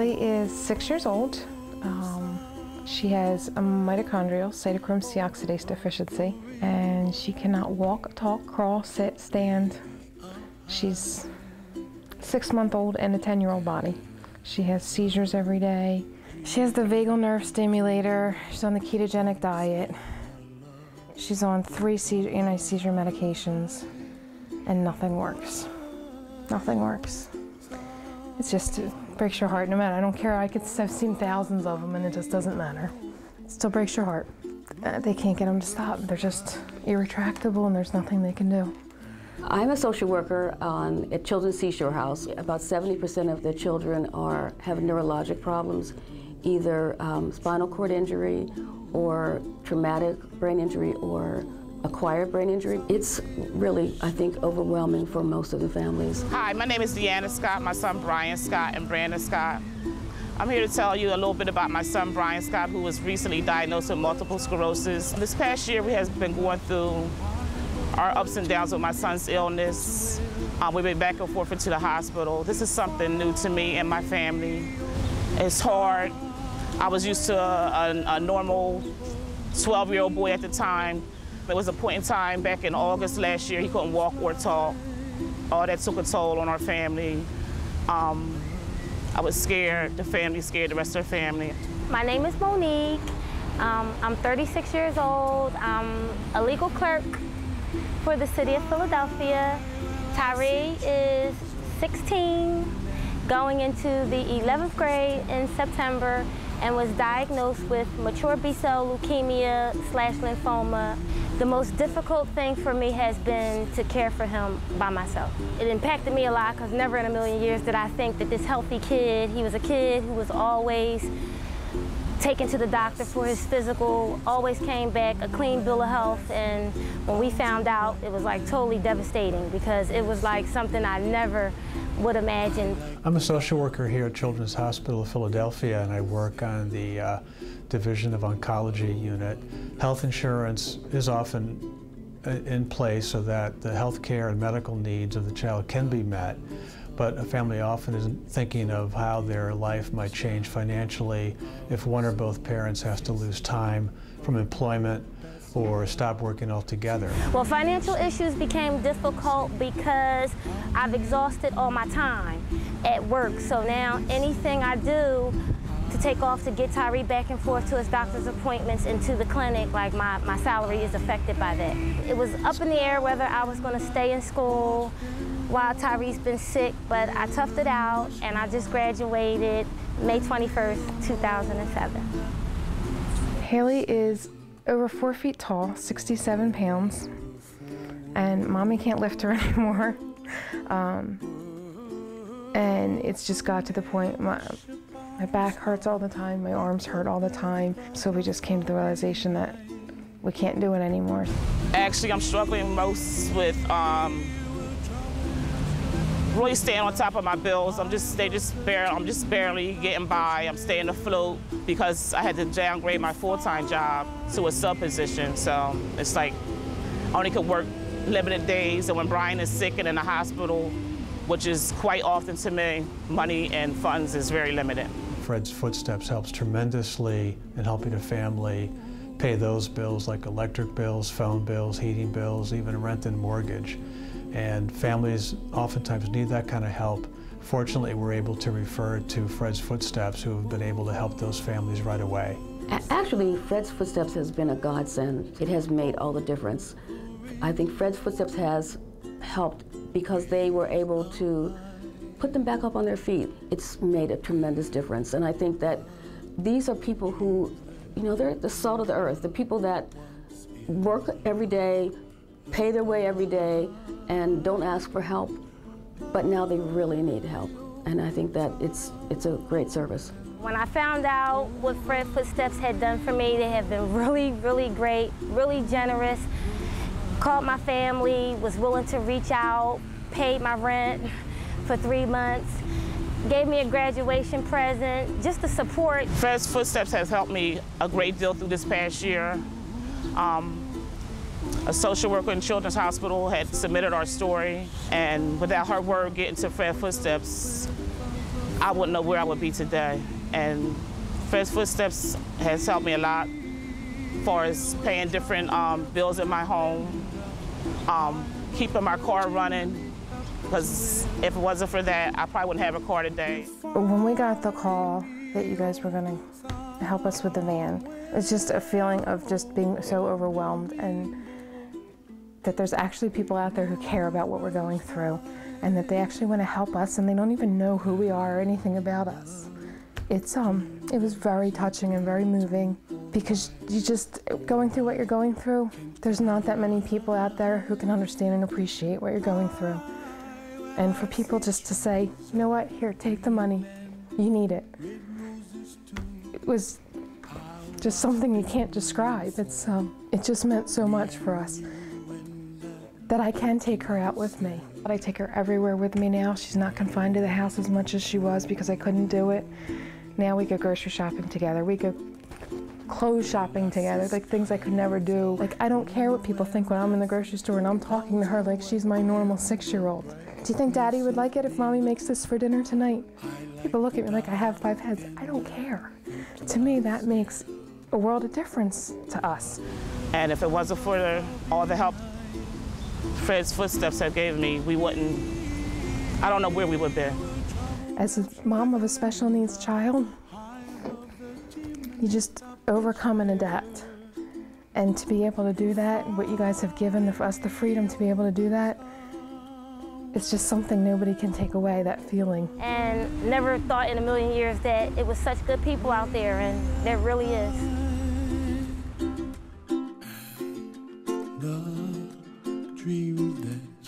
Hallie is 6 years old. She has a mitochondrial cytochrome C oxidase deficiency, and she cannot walk, talk, crawl, sit, stand. She's 6-month-old in a 10-year-old body. She has seizures every day. She has the vagal nerve stimulator. She's on the ketogenic diet. She's on 3 anti-seizure medications, and nothing works. Nothing works. It's just, it breaks your heart no matter. I don't care, I've seen thousands of them and it just doesn't matter. It still breaks your heart. They can't get them to stop. They're just irretractable and there's nothing they can do. I'm a social worker at Children's Seashore House. About 70% of the children have neurologic problems, either spinal cord injury or traumatic brain injury or acquired brain injury. It's really, I think, overwhelming for most of the families. Hi, my name is Deanna Scott, my son Brian Scott and Brandon Scott. I'm here to tell you a little bit about my son Brian Scott, who was recently diagnosed with multiple sclerosis. This past year we have been going through our ups and downs with my son's illness. We've been back and forth into the hospital. This is something new to me and my family. It's hard. I was used to a normal 12-year-old boy at the time. There was a point in time back in August last year he couldn't walk or talk. All that took a toll on our family. I was scared, the family scared the rest of the family. My name is Monique. I'm 36 years old. I'm a legal clerk for the city of Philadelphia. Tyree is 16, going into the 11th grade in September, and was diagnosed with mature B-cell leukemia/lymphoma. The most difficult thing for me has been to care for him by myself. It impacted me a lot because never in a million years did I think that this healthy kid, he was a kid who was always taken to the doctor for his physical, always came back a clean bill of health, and when we found out, it was like totally devastating because it was like something I never would imagine. I'm a social worker here at Children's Hospital of Philadelphia, and I work on the Division of Oncology unit. Health insurance is often in place so that the health care and medical needs of the child can be met, but a family often isn't thinking of how their life might change financially if one or both parents has to lose time from employment or stop working altogether. Well, financial issues became difficult because I've exhausted all my time at work. So now anything I do to take off to get Tyree back and forth to his doctor's appointments and to the clinic, like my salary is affected by that. It was up in the air whether I was going to stay in school while Tyree's been sick, but I toughed it out and I just graduated May 21st, 2007. Hallie is over 4 feet tall, 67 pounds, and mommy can't lift her anymore. And it's just got to the point, my back hurts all the time, my arms hurt all the time, so we just came to the realization that we can't do it anymore. Actually, I'm struggling most with really staying on top of my bills. I'm just barely getting by. I'm staying afloat because I had to downgrade my full-time job to a sub position. So it's like I only could work limited days, and when Brian is sick and in the hospital, which is quite often to me, money and funds is very limited. Fred's Footsteps helps tremendously in helping a family pay those bills like electric bills, phone bills, heating bills, even rent and mortgage. And families oftentimes need that kind of help. Fortunately, we're able to refer to Fred's Footsteps, who have been able to help those families right away. Actually, Fred's Footsteps has been a godsend. It has made all the difference. I think Fred's Footsteps has helped because they were able to put them back up on their feet. It's made a tremendous difference. And I think that these are people who, you know, they're the salt of the earth, the people that work every day, pay their way every day, and don't ask for help, but now they really need help. And I think that it's a great service. When I found out what Fred Footsteps had done for me, they have been really, really great, really generous. Called my family, was willing to reach out, paid my rent for 3 months, gave me a graduation present, just the support. Fred's Footsteps has helped me a great deal through this past year. A social worker in Children's Hospital had submitted our story, and without her word getting to Fred Footsteps, I wouldn't know where I would be today. And Fred's Footsteps has helped me a lot as far as paying different bills in my home, keeping my car running, because if it wasn't for that, I probably wouldn't have a car today. When we got the call that you guys were going to help us with the van, it's just a feeling of just being so overwhelmed, and that there's actually people out there who care about what we're going through, and that they actually want to help us, and they don't even know who we are or anything about us. It was very touching and very moving, because you just, going through what you're going through, there's not that many people out there who can understand and appreciate what you're going through. And for people just to say, you know what, here, take the money, you need it. It was just something you can't describe. It just meant so much for us that I can take her out with me. I take her everywhere with me now. She's not confined to the house as much as she was because I couldn't do it. Now we go grocery shopping together. We go clothes shopping together, like things I could never do. Like, I don't care what people think when I'm in the grocery store and I'm talking to her like she's my normal 6-year-old. Do you think Daddy would like it if Mommy makes this for dinner tonight? People look at me like I have 5 heads. I don't care. To me, that makes a world of difference to us. And if it wasn't for all the help Fred's Footsteps have gave me, we wouldn't, I don't know where we would be. As a mom of a special needs child, you just overcome and adapt. And to be able to do that, what you guys have given us the freedom to be able to do that, it's just something nobody can take away, that feeling. And never thought in a million years that it was such good people out there, and there really is. The dream that